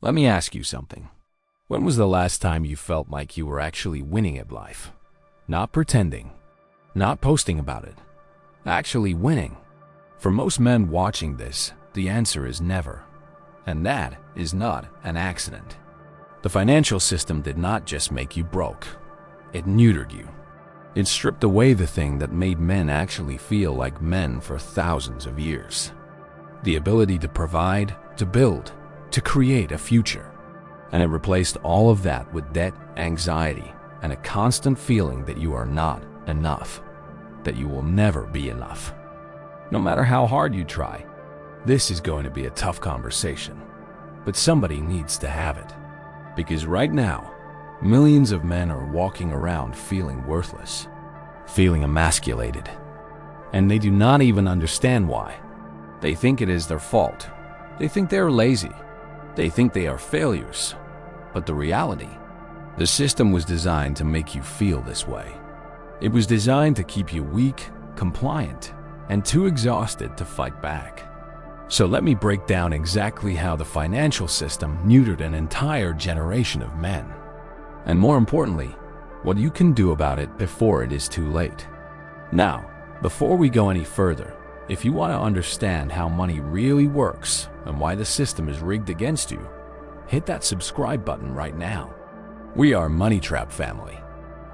Let me ask you something. When was the last time you felt like you were actually winning at life? Not pretending, not posting about it, actually winning. For most men watching this, the answer is never. And that is not an accident. The financial system did not just make you broke. It neutered you. It stripped away the thing that made men actually feel like men for thousands of years. The ability to provide, to build, to create a future. And it replaced all of that with debt, anxiety, and a constant feeling that you are not enough, that you will never be enough. No matter how hard you try, this is going to be a tough conversation, but somebody needs to have it. Because right now, millions of men are walking around feeling worthless, feeling emasculated, and they do not even understand why. They think it is their fault. They think they are lazy. They think they are failures. But the reality, the system was designed to make you feel this way. It was designed to keep you weak, compliant, and too exhausted to fight back. So let me break down exactly how the financial system neutered an entire generation of men. And more importantly, what you can do about it before it is too late. Now, before we go any further, if you want to understand how money really works and why the system is rigged against you, hit that subscribe button right now. We are Money Trap family.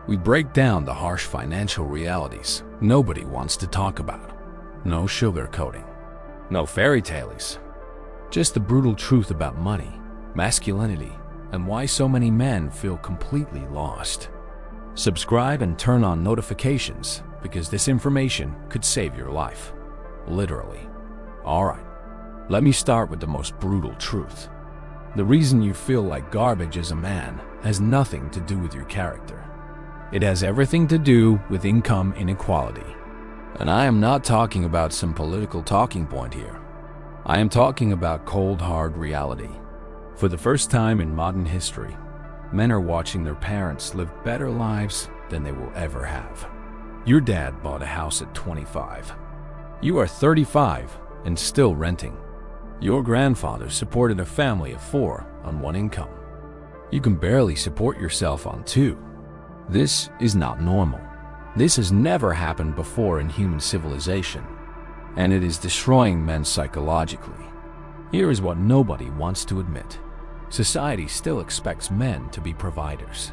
We break down the harsh financial realities nobody wants to talk about. No sugarcoating. No fairy tales. Just the brutal truth about money, masculinity, and why so many men feel completely lost. Subscribe and turn on notifications because this information could save your life. Literally. Alright, let me start with the most brutal truth. The reason you feel like garbage as a man has nothing to do with your character. It has everything to do with income inequality. And I am not talking about some political talking point here. I am talking about cold, hard reality. For the first time in modern history, men are watching their parents live better lives than they will ever have. Your dad bought a house at 25. You are 35 and still renting. Your grandfather supported a family of 4 on 1 income. You can barely support yourself on 2. This is not normal. This has never happened before in human civilization, and it is destroying men psychologically. Here is what nobody wants to admit. Society still expects men to be providers.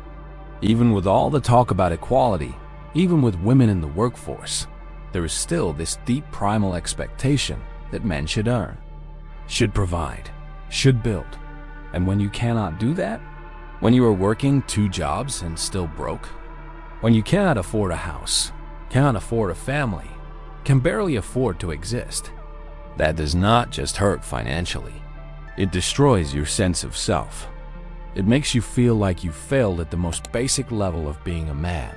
Even with all the talk about equality, even with women in the workforce, there is still this deep primal expectation that men should earn, should provide, should build. And when you cannot do that, when you are working 2 jobs and still broke, when you cannot afford a house, cannot afford a family, can barely afford to exist, that does not just hurt financially. It destroys your sense of self. It makes you feel like you failed at the most basic level of being a man.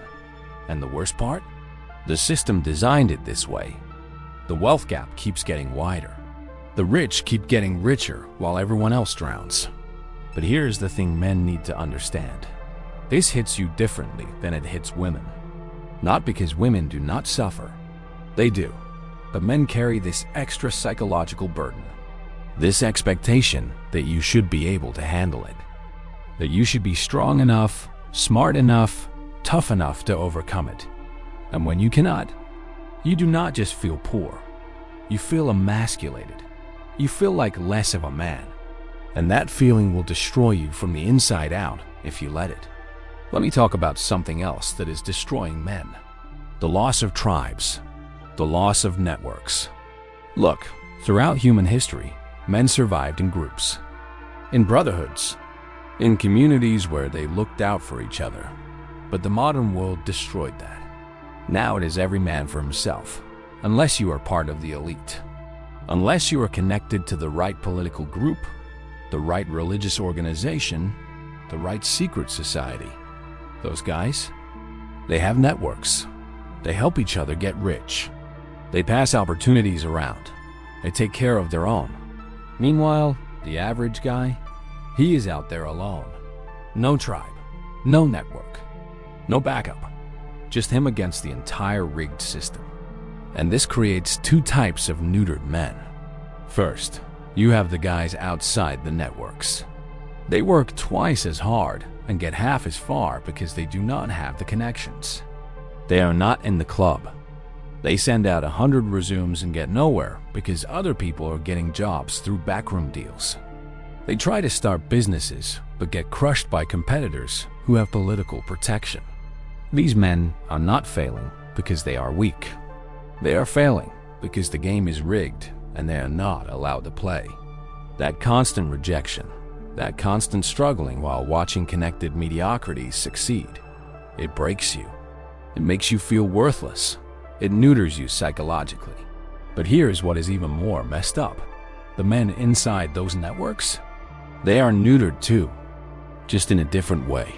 And the worst part? The system designed it this way. The wealth gap keeps getting wider. The rich keep getting richer while everyone else drowns. But here's the thing men need to understand. This hits you differently than it hits women. Not because women do not suffer. They do. But men carry this extra psychological burden. This expectation that you should be able to handle it. That you should be strong enough, smart enough, tough enough to overcome it. And when you cannot, you do not just feel poor. You feel emasculated. You feel like less of a man. And that feeling will destroy you from the inside out if you let it. Let me talk about something else that is destroying men. The loss of tribes. The loss of networks. Look, throughout human history, men survived in groups, in brotherhoods, in communities where they looked out for each other. But the modern world destroyed that. Now it is every man for himself, unless you are part of the elite. Unless you are connected to the right political group, the right religious organization, the right secret society. Those guys, they have networks. They help each other get rich. They pass opportunities around. They take care of their own. Meanwhile, the average guy, he is out there alone. No tribe, no network, no backup. Just him against the entire rigged system. And this creates 2 types of neutered men. First, you have the guys outside the networks. They work twice as hard and get half as far because they do not have the connections. They are not in the club. They send out 100 resumes and get nowhere because other people are getting jobs through backroom deals. They try to start businesses but get crushed by competitors who have political protection. These men are not failing because they are weak. They are failing because the game is rigged and they are not allowed to play. That constant rejection, that constant struggling while watching connected mediocrities succeed, it breaks you. It makes you feel worthless. It neuters you psychologically. But here's what is even more messed up. The men inside those networks, they are neutered too, just in a different way.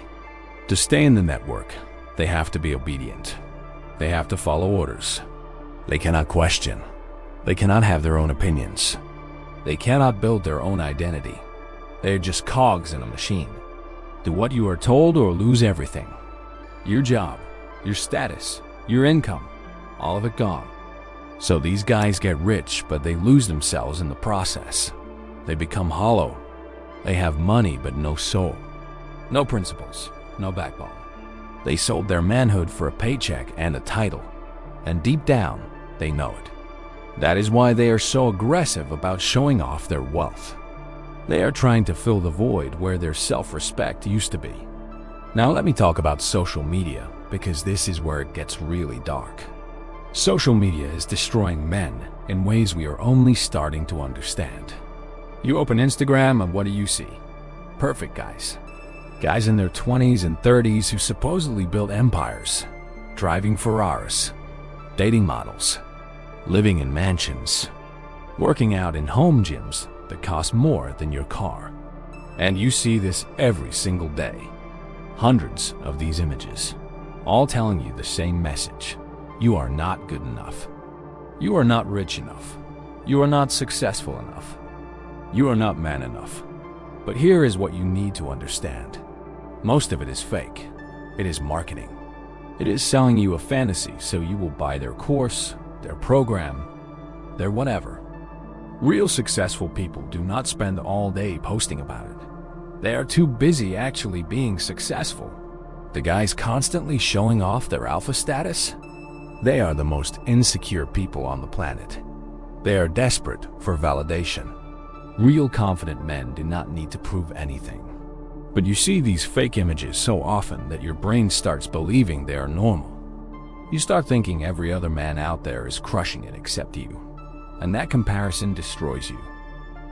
To stay in the network, they have to be obedient. They have to follow orders. They cannot question. They cannot have their own opinions. They cannot build their own identity. They are just cogs in a machine. Do what you are told or lose everything. Your job, your status, your income, all of it gone. So these guys get rich, but they lose themselves in the process. They become hollow. They have money, but no soul. No principles, no backbone. They sold their manhood for a paycheck and a title. And deep down, they know it. That is why they are so aggressive about showing off their wealth. They are trying to fill the void where their self-respect used to be. Now let me talk about social media, because this is where it gets really dark. Social media is destroying men in ways we are only starting to understand. You open Instagram and what do you see? Perfect guys. Guys in their 20s and 30s who supposedly built empires, driving Ferraris, dating models, living in mansions, working out in home gyms that cost more than your car. And you see this every single day. Hundreds of these images, all telling you the same message. You are not good enough. You are not rich enough. You are not successful enough. You are not man enough. But here is what you need to understand. Most of it is fake. It is marketing. It is selling you a fantasy so you will buy their course, their program, their whatever. Real successful people do not spend all day posting about it. They are too busy actually being successful. The guys constantly showing off their alpha status, they are the most insecure people on the planet. They are desperate for validation. Real confident men do not need to prove anything. But you see these fake images so often that your brain starts believing they are normal. You start thinking every other man out there is crushing it except you. And that comparison destroys you.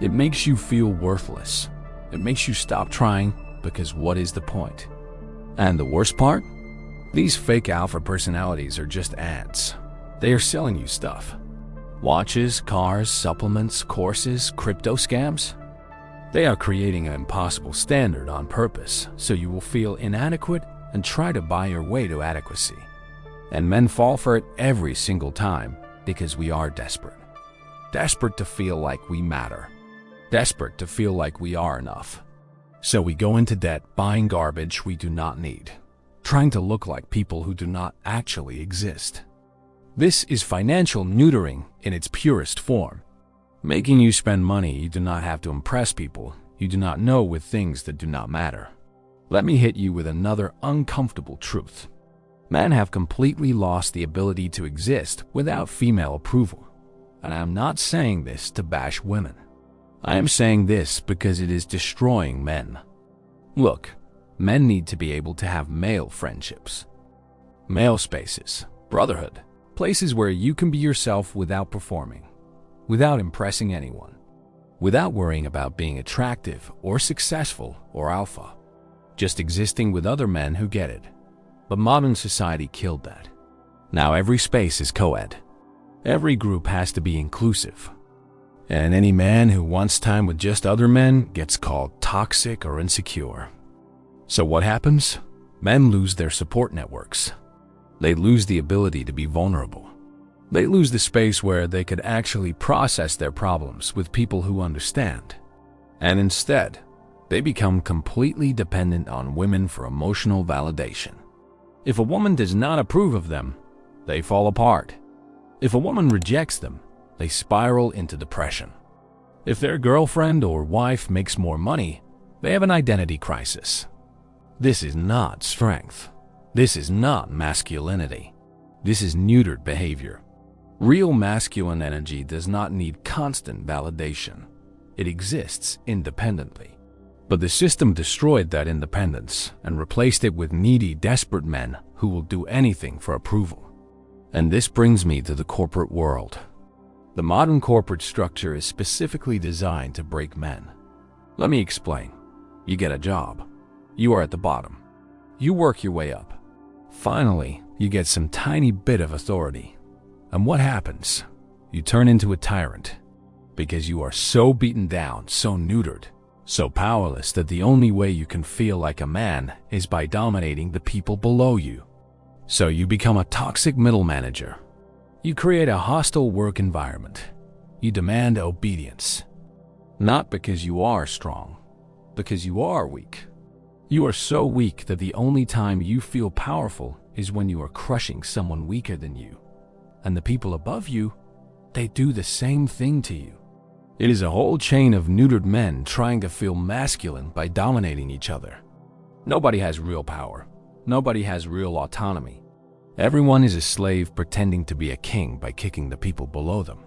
It makes you feel worthless. It makes you stop trying because what is the point? And the worst part? These fake alpha personalities are just ads. They are selling you stuff. Watches, cars, supplements, courses, crypto scams. They are creating an impossible standard on purpose so you will feel inadequate and try to buy your way to adequacy. And men fall for it every single time because we are desperate. Desperate to feel like we matter. Desperate to feel like we are enough. So we go into debt buying garbage we do not need, trying to look like people who do not actually exist. This is financial neutering in its purest form, making you spend money you do not have to impress people you do not know with things that do not matter. Let me hit you with another uncomfortable truth. Men have completely lost the ability to exist without female approval. And I am not saying this to bash women. I am saying this because it is destroying men. Look, men need to be able to have male friendships. Male spaces, brotherhood, places where you can be yourself without performing, without impressing anyone, without worrying about being attractive or successful or alpha, just existing with other men who get it. But modern society killed that. Now every space is co-ed. Every group has to be inclusive. And any man who wants time with just other men gets called toxic or insecure. So what happens? Men lose their support networks. They lose the ability to be vulnerable. They lose the space where they could actually process their problems with people who understand. And instead, they become completely dependent on women for emotional validation. If a woman does not approve of them, they fall apart. If a woman rejects them, they spiral into depression. If their girlfriend or wife makes more money, They have an identity crisis. This is not strength. This is not masculinity. This is neutered behavior. Real masculine energy does not need constant validation. It exists independently. But the system destroyed that independence and replaced it with needy, desperate men who will do anything for approval. And this brings me to the corporate world. The modern corporate structure is specifically designed to break men. Let me explain. You get a job. You are at the bottom. You work your way up. Finally, you get some tiny bit of authority. And what happens? You turn into a tyrant. Because you are so beaten down, so neutered, so powerless that the only way you can feel like a man is by dominating the people below you. So you become a toxic middle manager. You create a hostile work environment. You demand obedience. Not because you are strong, because you are weak. You are so weak that the only time you feel powerful is when you are crushing someone weaker than you. And the people above you, they do the same thing to you. It is a whole chain of neutered men trying to feel masculine by dominating each other. Nobody has real power. Nobody has real autonomy. Everyone is a slave pretending to be a king by kicking the people below them.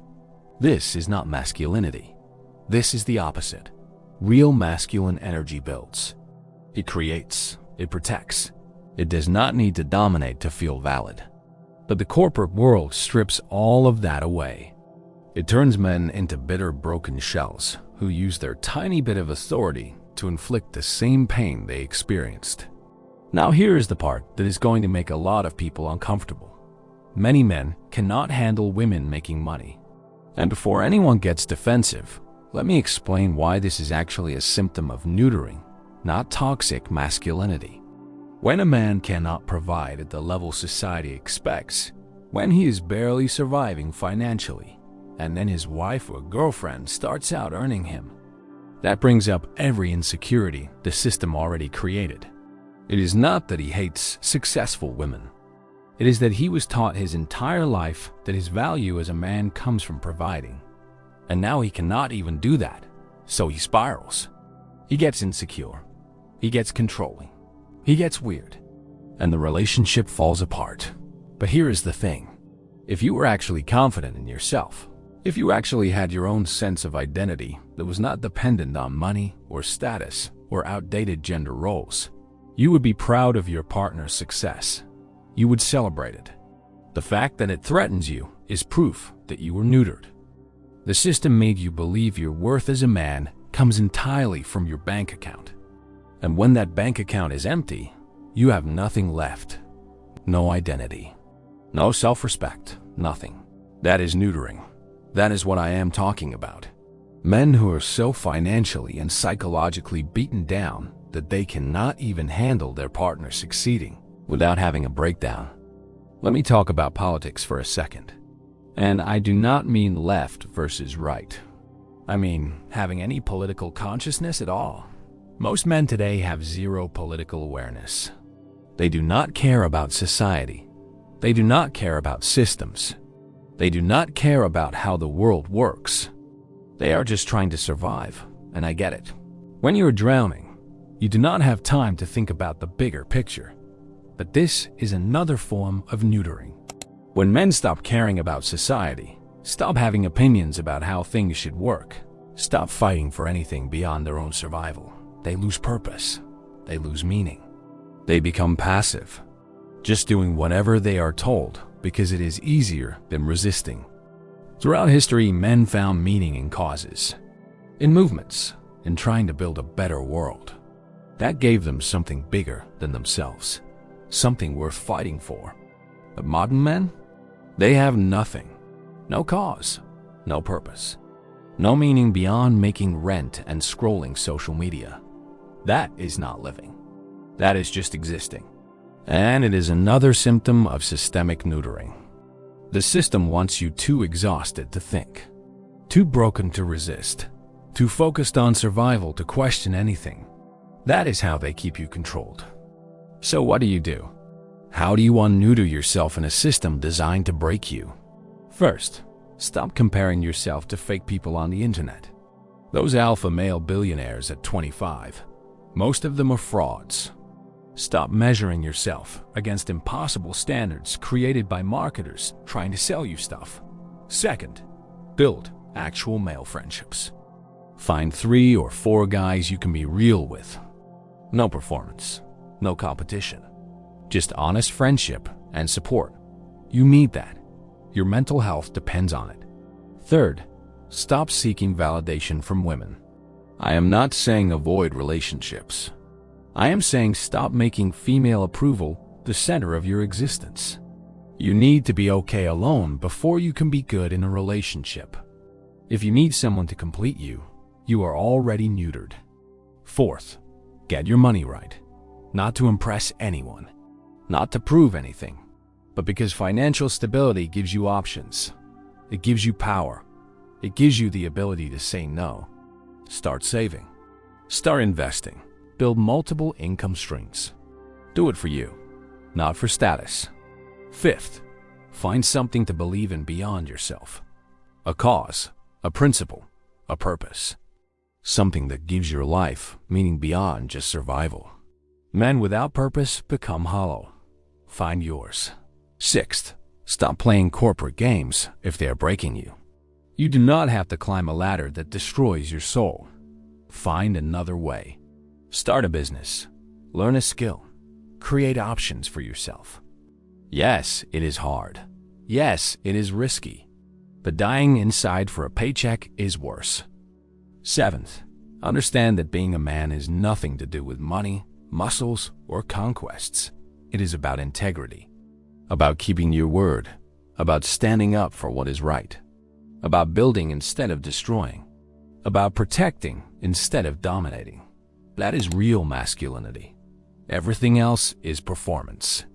This is not masculinity. This is the opposite. Real masculine energy builds. It creates. It protects. It does not need to dominate to feel valid. But the corporate world strips all of that away. It turns men into bitter, broken shells who use their tiny bit of authority to inflict the same pain they experienced. Now here is the part that is going to make a lot of people uncomfortable. Many men cannot handle women making money. And before anyone gets defensive, let me explain why this is actually a symptom of neutering, not toxic masculinity. When a man cannot provide at the level society expects, when he is barely surviving financially, and then his wife or girlfriend starts out earning him, that brings up every insecurity the system already created. It is not that he hates successful women. It is that he was taught his entire life that his value as a man comes from providing. And now he cannot even do that, so he spirals. He gets insecure. He gets controlling. He gets weird. And the relationship falls apart. But here is the thing. If you were actually confident in yourself, if you actually had your own sense of identity that was not dependent on money or status or outdated gender roles, you would be proud of your partner's success. You would celebrate it. The fact that it threatens you is proof that you were neutered. The system made you believe your worth as a man comes entirely from your bank account. And when that bank account is empty, you have nothing left. No identity. No self-respect. Nothing. That is neutering. That is what I am talking about. Men who are so financially and psychologically beaten down that they cannot even handle their partner succeeding without having a breakdown. Let me talk about politics for a second. And I do not mean left versus right. I mean having any political consciousness at all. Most men today have zero political awareness. They do not care about society. They do not care about systems. They do not care about how the world works. They are just trying to survive, and I get it. When you are drowning, you do not have time to think about the bigger picture. But this is another form of neutering. When men stop caring about society, stop having opinions about how things should work, stop fighting for anything beyond their own survival, they lose purpose. They lose meaning. They become passive, just doing whatever they are told because it is easier than resisting. Throughout history, men found meaning in causes, in movements, in trying to build a better world. That gave them something bigger than themselves, something worth fighting for. But modern men? They have nothing. No cause, no purpose, no meaning beyond making rent and scrolling social media. That is not living. That is just existing. And it is another symptom of systemic neutering. The system wants you too exhausted to think, too broken to resist, too focused on survival to question anything. That is how they keep you controlled. So what do? How do you unneuter yourself in a system designed to break you? First, stop comparing yourself to fake people on the internet. Those alpha male billionaires at 25, Most of them are frauds. Stop measuring yourself against impossible standards created by marketers trying to sell you stuff. Second, build actual male friendships. Find 3 or 4 guys you can be real with. No performance, no competition. Just honest friendship and support. You need that. Your mental health depends on it. Third, stop seeking validation from women. I am not saying avoid relationships. I am saying stop making female approval the center of your existence. You need to be okay alone before you can be good in a relationship. If you need someone to complete you, you are already neutered. Fourth, get your money right. Not to impress anyone, not to prove anything, but because financial stability gives you options. It gives you power. It gives you the ability to say no. Start saving. Start investing. Build multiple income streams. Do it for you, not for status. Fifth, find something to believe in beyond yourself. A cause, a principle, a purpose. Something that gives your life meaning beyond just survival. Men without purpose become hollow. Find yours. Sixth, stop playing corporate games if they are breaking you. You do not have to climb a ladder that destroys your soul. Find another way. Start a business. Learn a skill. Create options for yourself. Yes, it is hard. Yes, it is risky. But dying inside for a paycheck is worse. Seventh, understand that being a man is nothing to do with money, muscles, or conquests. It is about integrity, about keeping your word, about standing up for what is right, about building instead of destroying, about protecting instead of dominating. That is real masculinity. Everything else is performance.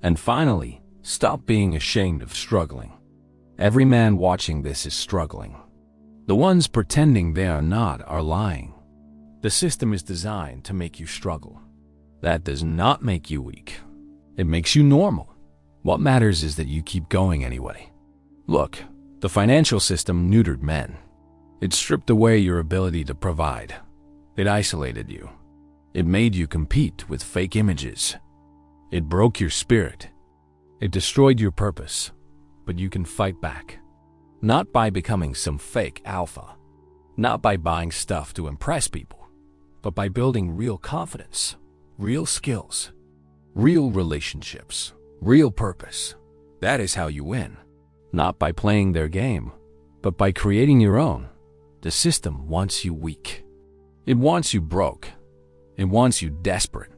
And finally, stop being ashamed of struggling. Every man watching this is struggling. The ones pretending they are not are lying. The system is designed to make you struggle. That does not make you weak. It makes you normal. What matters is that you keep going anyway. Look, the financial system neutered men. It stripped away your ability to provide. It isolated you. It made you compete with fake images. It broke your spirit. It destroyed your purpose. But you can fight back. Not by becoming some fake alpha. Not by buying stuff to impress people. But by building real confidence, real skills, real relationships, real purpose. That is how you win. Not by playing their game, but by creating your own. The system wants you weak. It wants you broke. It wants you desperate.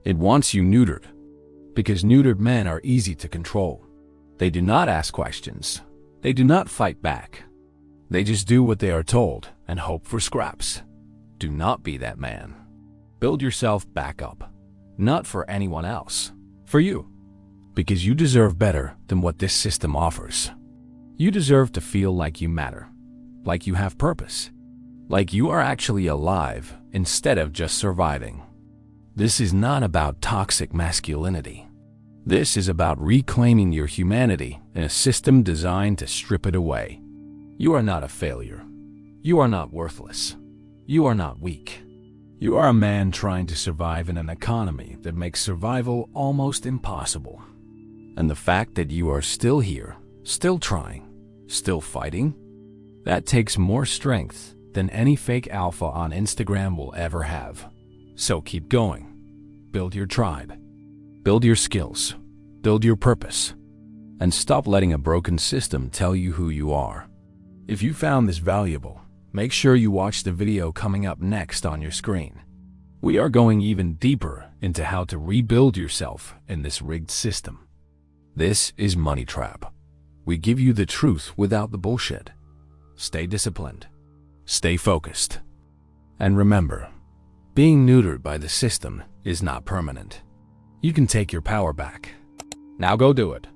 It wants you neutered. Because neutered men are easy to control. They do not ask questions. They do not fight back. They just do what they are told and hope for scraps. Do not be that man. Build yourself back up. Not for anyone else. For you. Because you deserve better than what this system offers. You deserve to feel like you matter. Like you have purpose. Like you are actually alive instead of just surviving. This is not about toxic masculinity. This is about reclaiming your humanity in a system designed to strip it away. You are not a failure. You are not worthless. You are not weak. You are a man trying to survive in an economy that makes survival almost impossible. And the fact that you are still here, still trying, still fighting, that takes more strength than any fake alpha on Instagram will ever have. So keep going. Build your tribe. Build your skills. Build your purpose. And stop letting a broken system tell you who you are. If you found this valuable, make sure you watch the video coming up next on your screen. We are going even deeper into how to rebuild yourself in this rigged system. This is Money Trap. We give you the truth without the bullshit. Stay disciplined. Stay focused. And remember, being neutered by the system is not permanent. You can take your power back. Now go do it.